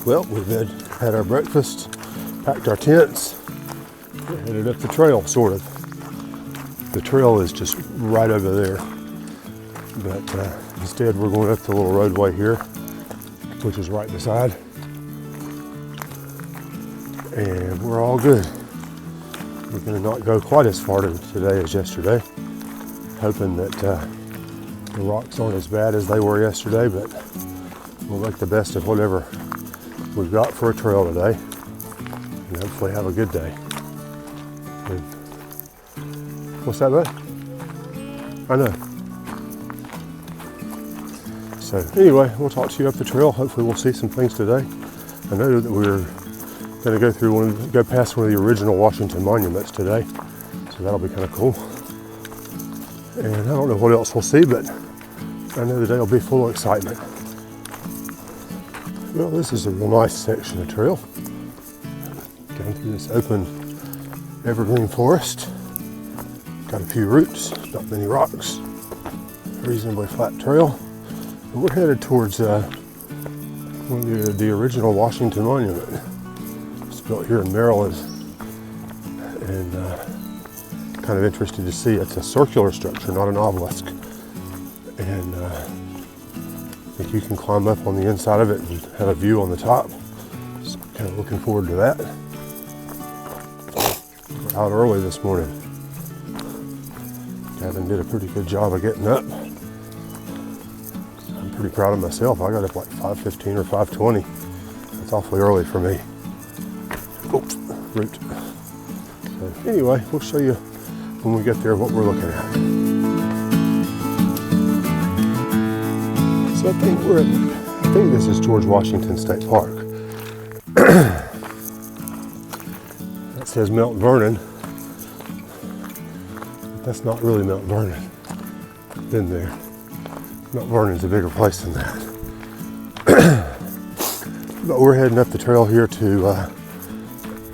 Well, we've had our breakfast, packed our tents, we're headed up the trail, sort of. The trail is just right over there, but instead we're going up the little roadway here, which is right beside, and we're all good. We're going to not go quite as far today as yesterday, hoping that the rocks aren't as bad as they were yesterday, but we'll make the best of whatever we've got for a trail today, and hopefully have a good day. And what's that, bud? I know. So anyway, we'll talk to you up the trail. Hopefully we'll see some things today. I know that we're going to go past one of the original Washington monuments today, so that'll be kind of cool. And I don't know what else we'll see, but I know the day will be full of excitement. Well, this is a real nice section of trail. Going through this open evergreen forest. Got a few roots, not many rocks. Reasonably flat trail. And we're headed towards one of the original Washington monument. It's built here in Maryland. And kind of interesting to see. It's a circular structure, not an obelisk. And I think you can climb up on the inside of it and have a view on the top. So kind of looking forward to that. We're out early this morning. Gavin did a pretty good job of getting up. I'm pretty proud of myself. I got up like 5:15 or 5:20. That's awfully early for me. Oops, root. So anyway, we'll show you when we get there what we're looking at. So I think this is George Washington State Park. That says Mount Vernon, but that's not really Mount Vernon. Been there. Mount Vernon's a bigger place than that. But we're heading up the trail here to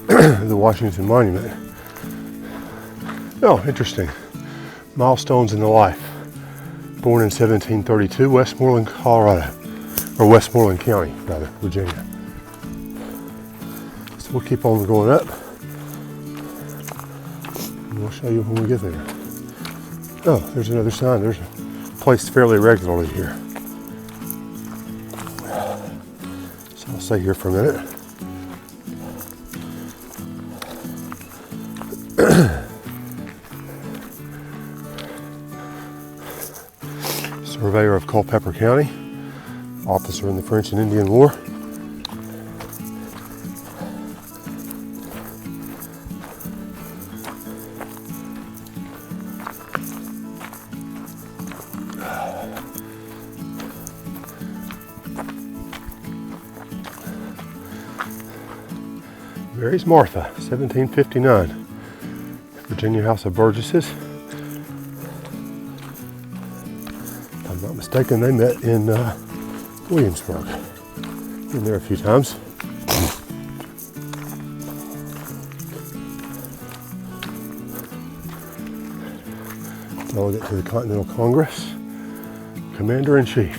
the Washington Monument. Oh, interesting. Milestones in the life. Born in 1732, Westmoreland, Colorado, or Westmoreland County, rather, Virginia. So we'll keep on going up, and we'll show you when we get there. Oh, there's another sign. There's placed fairly regularly here. So I'll stay here for a minute. Surveyor of Culpeper County, officer in the French and Indian War. Mary's Martha, 1759. Virginia House of Burgesses. If I'm not mistaken, they met in Williamsburg. Been there a few times. Delegate to the Continental Congress. Commander-in-Chief.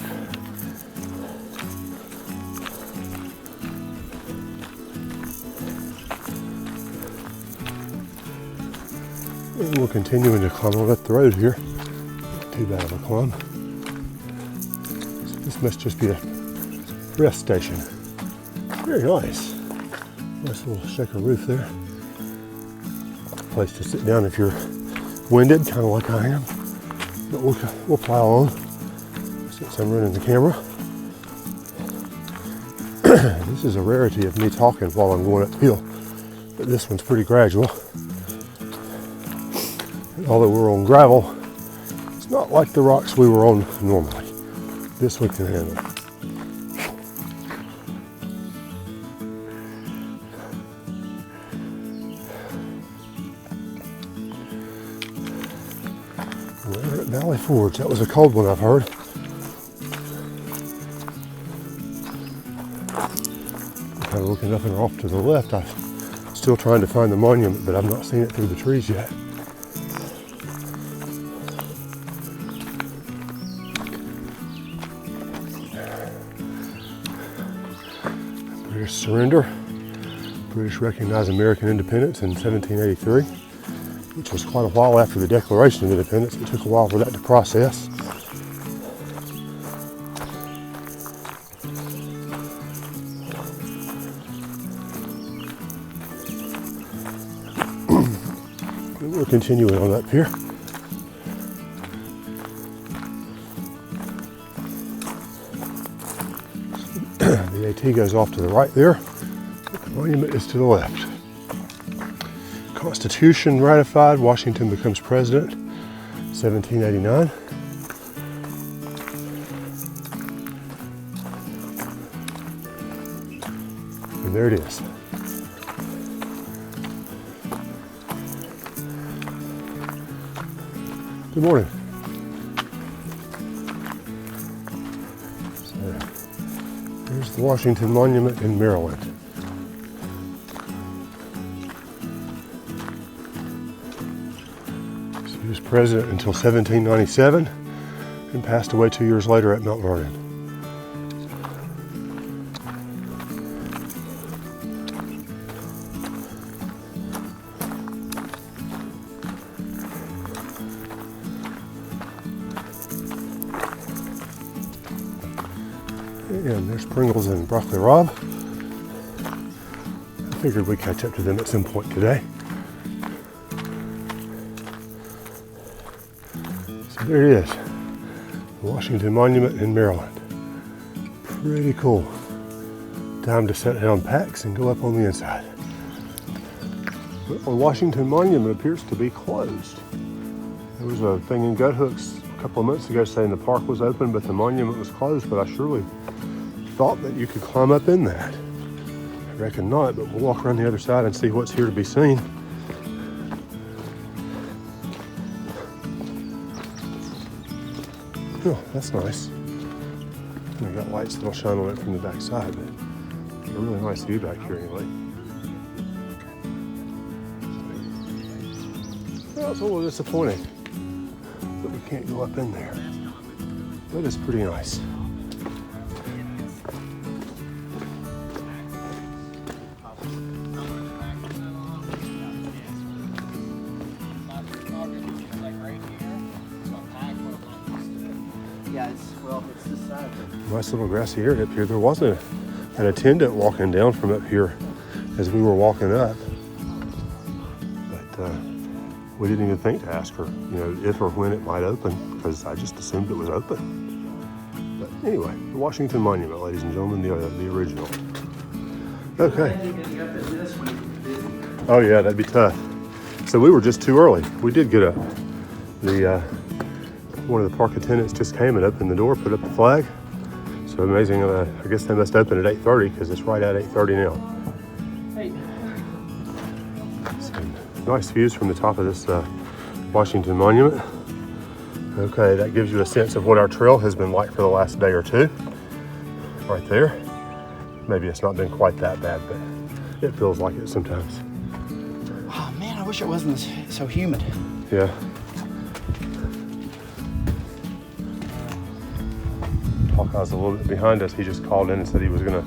And we're continuing to climb on up the road here. Not too bad of a climb. So this must just be a rest station. Very nice. Nice little shaker roof there. Place to sit down if you're winded, kind of like I am. But we'll plow on since I'm running the camera. This is a rarity of me talking while I'm going uphill, but this one's pretty gradual. And although we're on gravel, it's not like the rocks we were on normally. This one can handle. We're at Valley Forge. That was a cold one, I've heard. Kind of looking up and off to the left. I'm still trying to find the monument, but I've not seen it through the trees yet. British surrender. British recognized American independence in 1783, which was quite a while after the Declaration of Independence. It took a while for that to process. We're continuing on up here. The AT goes off to the right there. The monument is to the left. Constitution ratified. Washington becomes president. 1789. And there it is. Good morning. So, here's the Washington Monument in Maryland. So he was president until 1797 and passed away 2 years later at Mount Vernon. And there's Pringles and Broccoli Rob. I figured we'd catch up to them at some point today. So there it is, the Washington Monument in Maryland. Pretty cool. Time to set down packs and go up on the inside. But the Washington Monument appears to be closed. There was a thing in Gut Hooks a couple of months ago saying the park was open, but the monument was closed, but I surely thought that you could climb up in that. I reckon not, but we'll walk around the other side and see what's here to be seen. Oh, that's nice. And we got lights that'll shine on it from the back side, but a really nice view back here anyway. Well, it's a little disappointing that we can't go up in there, but it's pretty nice. It's this side. Nice little grassy area up here. There wasn't an attendant walking down from up here as we were walking up, but we didn't even think to ask her, if or when it might open, because I just assumed it was open. But anyway, the Washington Monument, ladies and gentlemen, the original. Okay. Oh yeah, that'd be tough. So we were just too early. We did get up. One of the park attendants just came and opened the door, put up the flag. So amazing. I guess they must open at 8:30 because it's right at 8:30 now. Hey. So, nice views from the top of this Washington Monument. Okay, that gives you a sense of what our trail has been like for the last day or two. Right there. Maybe it's not been quite that bad, but it feels like it sometimes. Oh man, I wish it wasn't so humid. Yeah. Hawkeye's a little bit behind us. He just called in and said he was going to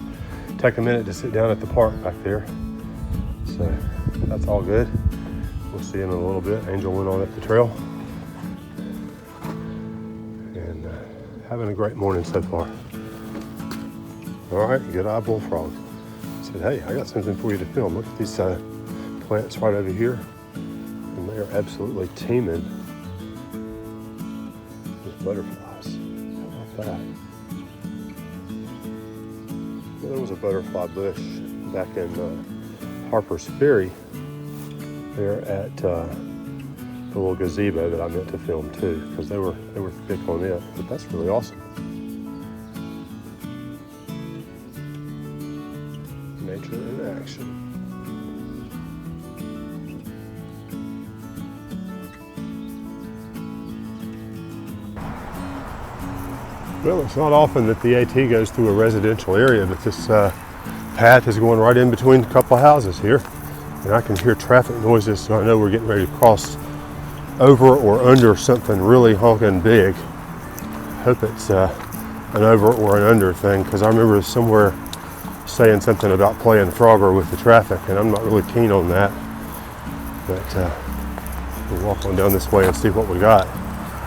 take a minute to sit down at the park back there. So that's all good. We'll see him in a little bit. Angel went on up the trail. And having a great morning so far. All right, good eye bullfrog. I said, hey, I got something for you to film. Look at these plants right over here. And they are absolutely teeming with butterflies. How about that? There was a butterfly bush back in Harper's Ferry there at the little gazebo that I meant to film too, because they were thick on it. But that's really awesome. Nature in action. Well, it's not often that the AT goes through a residential area, but this path is going right in between a couple of houses here. And I can hear traffic noises, so I know we're getting ready to cross over or under something really honking big. Hope it's an over or an under thing, because I remember somewhere saying something about playing Frogger with the traffic, and I'm not really keen on that. But we'll walk on down this way and see what we got.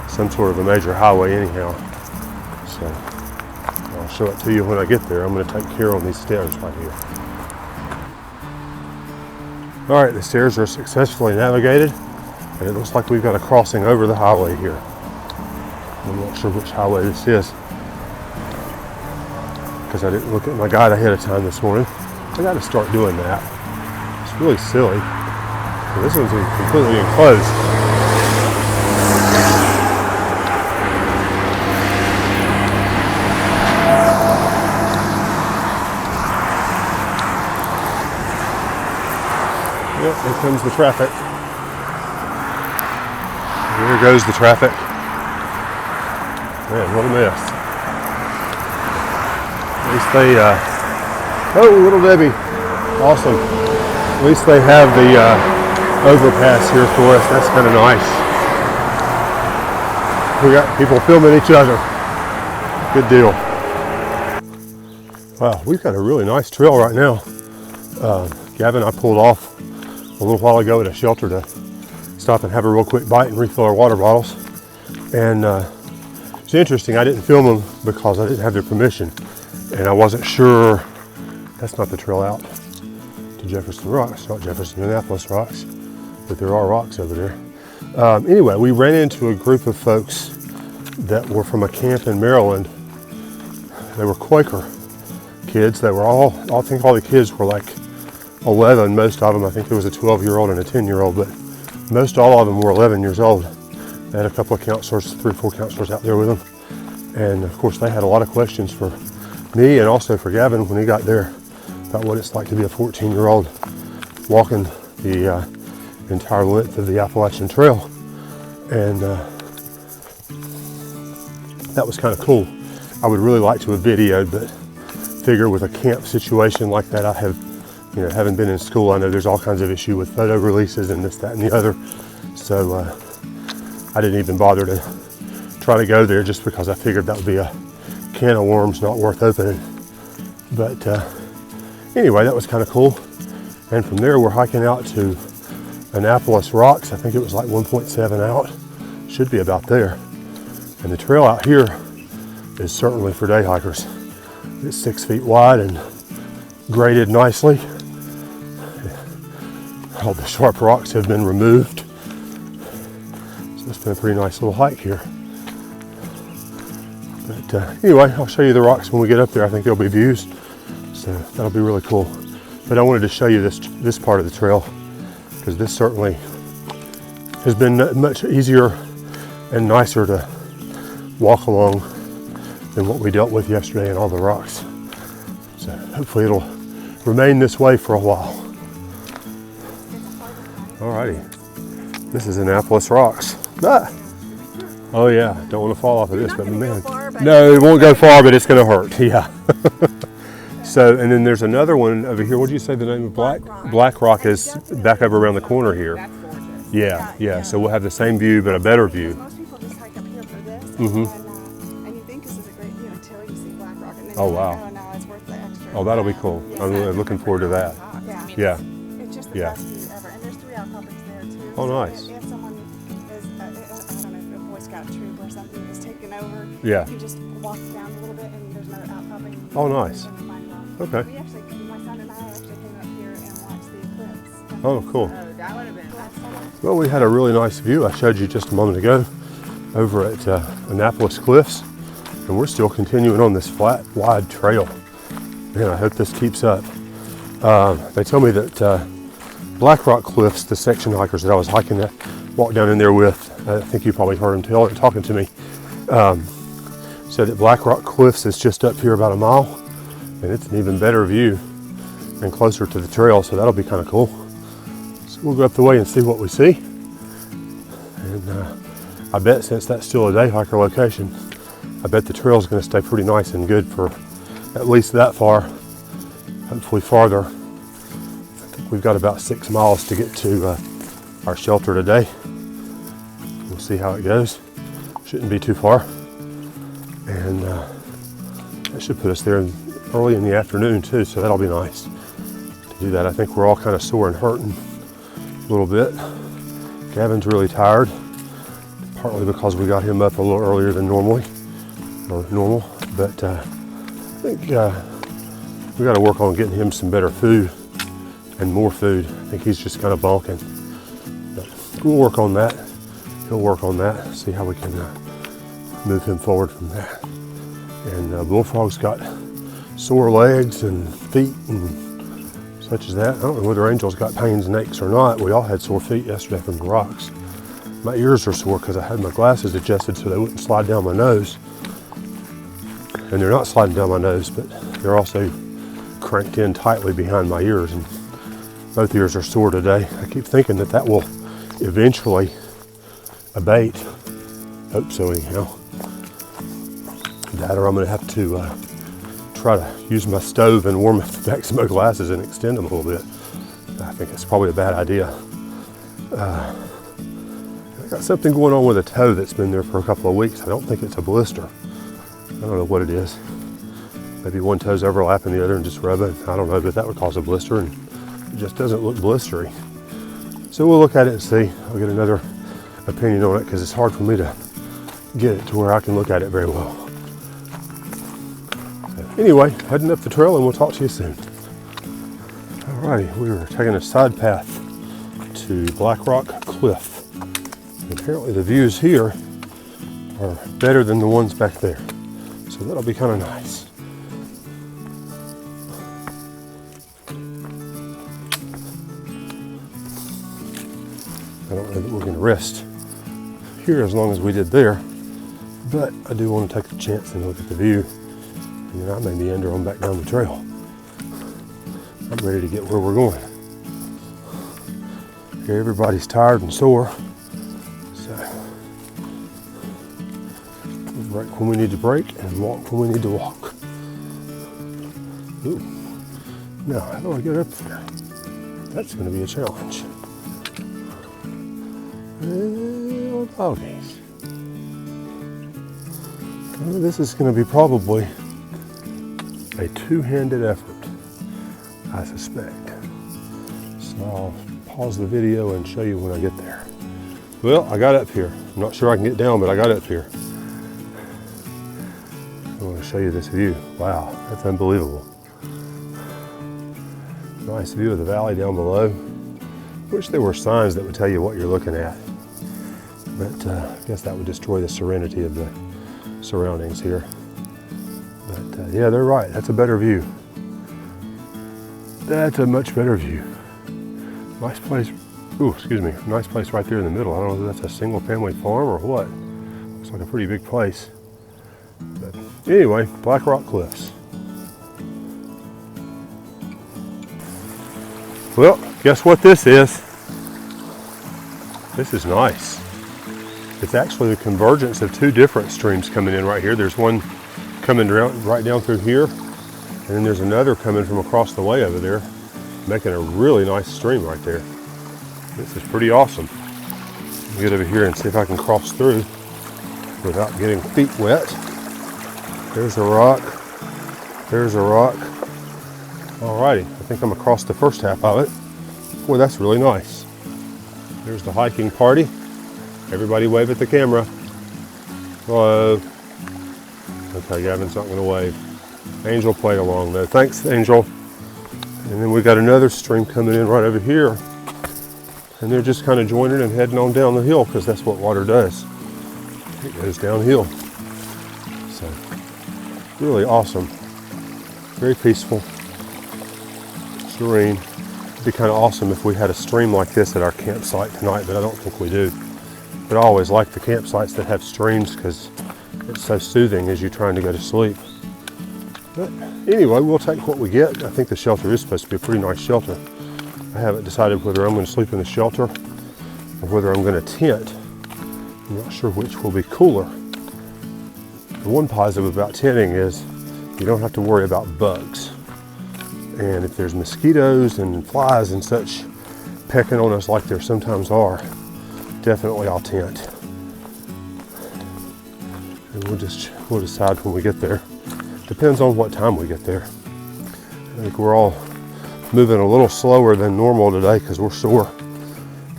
Some sort of a major highway anyhow. So I'll show it to you when I get there. I'm going to take care on these stairs right here. All right, the stairs are successfully navigated, and it looks like we've got a crossing over the highway here. I'm not sure which highway this is, because I didn't look at my guide ahead of time this morning. I got to start doing that. It's really silly. And this one's completely enclosed. Yep, here comes the traffic. Here goes the traffic. Man, what a mess. At least they, oh, little Debbie, awesome. At least they have the overpass here for us. That's kind of nice. We got people filming each other. Good deal. Wow, we've got a really nice trail right now. Gavin and I pulled off a little while ago at a shelter to stop and have a real quick bite and refill our water bottles. And it's interesting, I didn't film them because I didn't have their permission. And I wasn't sure, that's not the trail out to Jefferson Rocks, not Jefferson, Annapolis Rocks, but there are rocks over there. Anyway, we ran into a group of folks that were from a camp in Maryland. They were Quaker kids. They were all, I think all the kids were like 11, most of them. I think there was a 12-year-old and a 10-year-old, but most all of them were 11 years old. They had a couple of counselors, 3 or 4 counselors out there with them. And of course they had a lot of questions for me and also for Gavin when he got there about what it's like to be a 14-year-old walking the entire length of the Appalachian Trail. And that was kind of cool. I would really like to have videoed, but figure with a camp situation like that, I have, you know, having been in school, I know there's all kinds of issue with photo releases and this, that, and the other. So I didn't even bother to try to go there just because I figured that would be a can of worms not worth opening. But anyway, that was kind of cool. And from there, we're hiking out to Annapolis Rocks. I think it was like 1.7 out. Should be about there. And the trail out here is certainly for day hikers. It's 6 feet wide and graded nicely. All the sharp rocks have been removed. So it's been a pretty nice little hike here. But anyway, I'll show you the rocks when we get up there. I think there'll be views, so that'll be really cool. But I wanted to show you this part of the trail, because this certainly has been much easier and nicer to walk along than what we dealt with yesterday and all the rocks. So hopefully it'll remain this way for a while. Alrighty, this is Annapolis Rocks. Ah. Oh yeah, don't want to fall off of this, but man, no, it won't go far, but it's going to hurt. Yeah. So, and then there's another one over here. What did you say the name of Black Rock is back over around the corner here. That's gorgeous. Yeah. So we'll have the same view, but a better view. Most people just hike up here for this, and you think this is a great view until you see Black Rock, and then Oh you're wow. like, oh no, it's worth the extra. Oh, that'll be cool. I'm really looking forward to that. Yeah. Yeah. It's just the best view ever, and there's 3 outcroppings there too. Oh, So nice. If someone is, I don't know, if a Boy Scout troop or something is taking over, Yeah. you just walk down a little bit, and there's another outcropping. Oh, nice. And then Black Rock. Okay. We actually, my son and I actually came up here and watched the eclipse. Oh, cool. That would have been last summer. Well, we had a really nice view. I showed you just a moment ago over at Annapolis Cliffs, and we're still continuing on this flat, wide trail. Man, I hope this keeps up. They tell me that Black Rock Cliffs, the section hikers that I was hiking that walked down in there with, I think you probably heard them talking to me, said that Black Rock Cliffs is just up here about a mile, and it's an even better view and closer to the trail, so that'll be kind of cool. So we'll go up the way and see what we see. And I bet since that's still a day hiker location, I bet the trail is going to stay pretty nice and good for at least that far, hopefully farther. I think we've got about 6 miles to get to our shelter today. We'll see how it goes. Shouldn't be too far. And that should put us there early in the afternoon too, so that'll be nice to do that. I think we're all kind of sore and hurting a little bit. Gavin's really tired, partly because we got him up a little earlier than normal, but I think we got to work on getting him some better food and more food. I think he's just kind of bonking. But we'll work on that. He'll work on that, see how we can move him forward from that. And Bullfrog's got sore legs and feet and such as that. I don't know whether Angel's got pains and aches or not. We all had sore feet yesterday from the rocks. My ears are sore because I had my glasses adjusted so they wouldn't slide down my nose. And they're not sliding down my nose, but they're also cranked in tightly behind my ears, and both ears are sore today. I keep thinking that that will eventually abate. Hope so anyhow. That, or I'm going to have to try to use my stove and warm up the backs of my glasses and extend them a little bit. I think it's probably a bad idea. I got something going on with a toe that's been there for a couple of weeks. I don't think it's a blister. I don't know what it is. Maybe one toe's overlapping the other and just rub it. I don't know, but that would cause a blister, and it just doesn't look blistery. So we'll look at it and see. I'll get another opinion on it because it's hard for me to get it to where I can look at it very well. So anyway, heading up the trail, and we'll talk to you soon. Alrighty, we were taking a side path to Black Rock Cliff. And apparently the views here are better than the ones back there. So that'll be kind of nice. I don't know that we're going to rest here as long as we did there, but I do want to take a chance and look at the view, and then I may meander on back down the trail. I'm ready to get where we're going. Here everybody's tired and sore, so we'll break when we need to break and walk when we need to walk. Ooh. Now, how do I get up there? That's going to be a challenge. Oh, doggies. Well, this is going to be probably a two-handed effort, I suspect. So I'll pause the video and show you when I get there. Well, I got up here. I'm not sure I can get down, but I got up here. I want to show you this view. Wow, that's unbelievable. Nice view of the valley down below. Wish there were signs that would tell you what you're looking at. But I guess that would destroy the serenity of the surroundings here. But yeah, they're right. That's a better view. That's a much better view. Nice place. Ooh, excuse me. Nice place right there in the middle. I don't know if that's a single family farm or what. Looks like a pretty big place. But anyway, Black Rock Cliffs. Well, guess what this is? This is nice. It's actually the convergence of two different streams coming in right here. There's one coming right down through here, and then there's another coming from across the way over there, making a really nice stream right there. This is pretty awesome. I'll get over here and see if I can cross through without getting feet wet. There's a rock. There's a rock. Alrighty, I think I'm across the first half of it. Boy, that's really nice. There's the hiking party. Everybody wave at the camera. Hello. Okay, Gavin's not going to wave. Angel played along though. Thanks, Angel. And then we got another stream coming in right over here. And they're just kind of joining and heading on down the hill because that's what water does. It goes downhill. So, really awesome. Very peaceful. Serene. It'd be kind of awesome if we had a stream like this at our campsite tonight, but I don't think we do. But I always like the campsites that have streams because it's so soothing as you're trying to go to sleep. But anyway, we'll take what we get. I think the shelter is supposed to be a pretty nice shelter. I haven't decided whether I'm going to sleep in the shelter or whether I'm going to tent. I'm not sure which will be cooler. The one positive about tenting is you don't have to worry about bugs. And if there's mosquitoes and flies and such pecking on us like there sometimes are, definitely I'll tent. And we'll decide when we get there. Depends on what time we get there. I think we're all moving a little slower than normal today because we're sore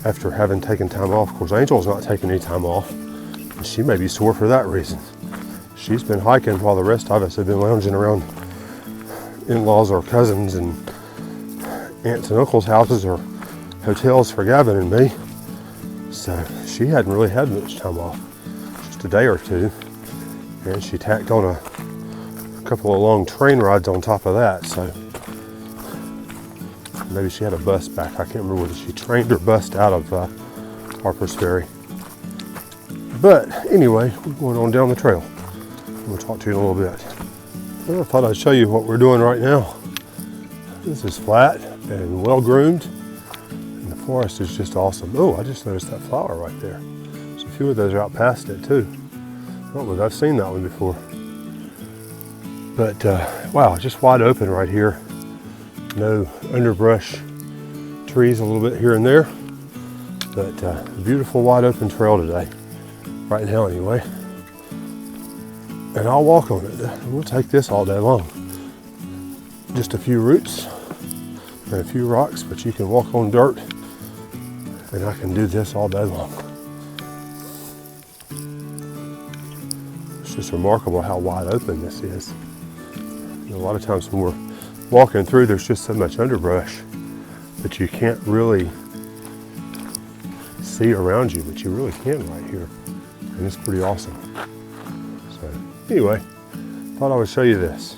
after having taken time off. Of course, Angel's not taking any time off, and she may be sore for that reason. She's been hiking while the rest of us have been lounging around in-laws or cousins and aunts and uncles' houses or hotels for Gavin and me. So she hadn't really had much time off, just a day or two, and she tacked on a couple of long train rides on top of that. So maybe she had a bus back. I can't remember whether she trained or bussed out of Harper's Ferry. But anyway, we're going on down the trail. We'll talk to you in a little bit. Well, I thought I'd show you what we're doing right now. This is flat and well groomed, and the forest is just awesome. Oh, I just noticed that flower right there. There's a few of those out past it too. I don't think I've seen that one before. But wow, just wide open right here. No underbrush, trees a little bit here and there, but a beautiful wide open trail today, right now anyway. And I'll walk on it. We'll take this all day long. Just a few roots and a few rocks, but you can walk on dirt, and I can do this all day long. It's just remarkable how wide open this is. A lot of times when we're walking through, there's just so much underbrush that you can't really see around you, but you really can right here, and it's pretty awesome. So anyway, thought I would show you this.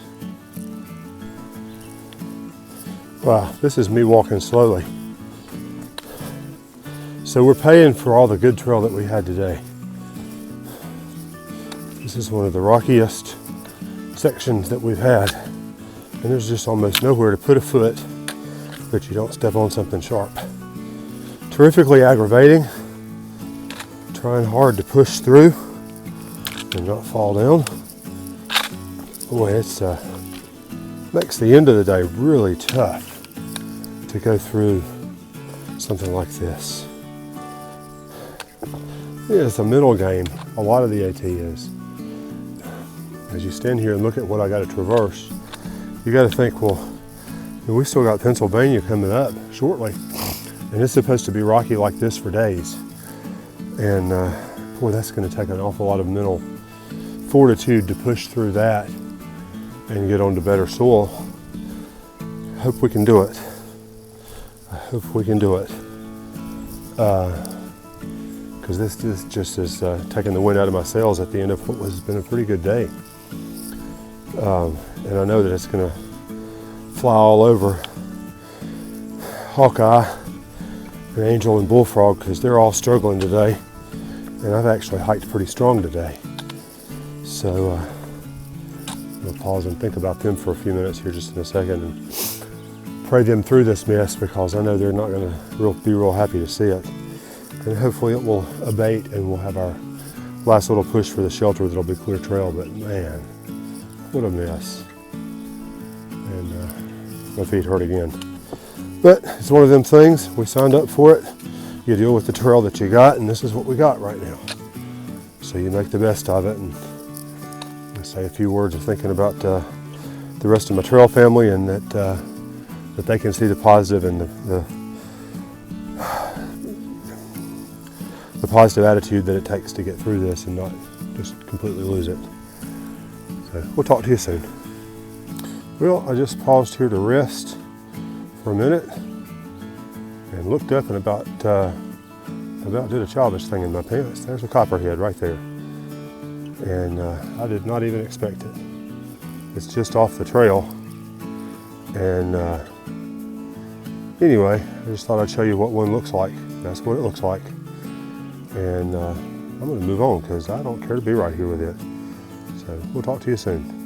Wow, this is me walking slowly. So we're paying for all the good trail that we had today. This is one of the rockiest sections that we've had, and there's just almost nowhere to put a foot that you don't step on something sharp. Terrifically aggravating, trying hard to push through and not fall down. Boy, it's makes the end of the day really tough to go through something like this. Yeah, it's a mental game, a lot of the AT is. As you stand here and look at what I got to traverse, you got to think, well, we still got Pennsylvania coming up shortly, and it's supposed to be rocky like this for days. And boy, that's going to take an awful lot of mental fortitude to push through that and get onto better soil. Hope we can do it. I hope we can do it. Because this just is taking the wind out of my sails at the end of what has been a pretty good day. And I know that it's going to fly all over Hawkeye and Angel and Bullfrog because they're all struggling today. And I've actually hiked pretty strong today. So I'm going to pause and think about them for a few minutes here just in a second and pray them through this mess, because I know they're not going to be real happy to see it. And hopefully it will abate and we'll have our last little push for the shelter that'll be clear trail. But man, what a mess. And my feet hurt again. But it's one of them things, we signed up for it. You deal with the trail that you got, and this is what we got right now. So you make the best of it, and I say a few words of thinking about the rest of my trail family, and that they can see the positive and the positive attitude that it takes to get through this and not just completely lose it. So we'll talk to you soon. Well, I just paused here to rest for a minute and looked up and about did a childish thing in my pants. There's a copperhead right there. And I did not even expect it. It's just off the trail. And anyway, I just thought I'd show you what one looks like. That's what it looks like. And I'm going to move on because I don't care to be right here with it. So we'll talk to you soon.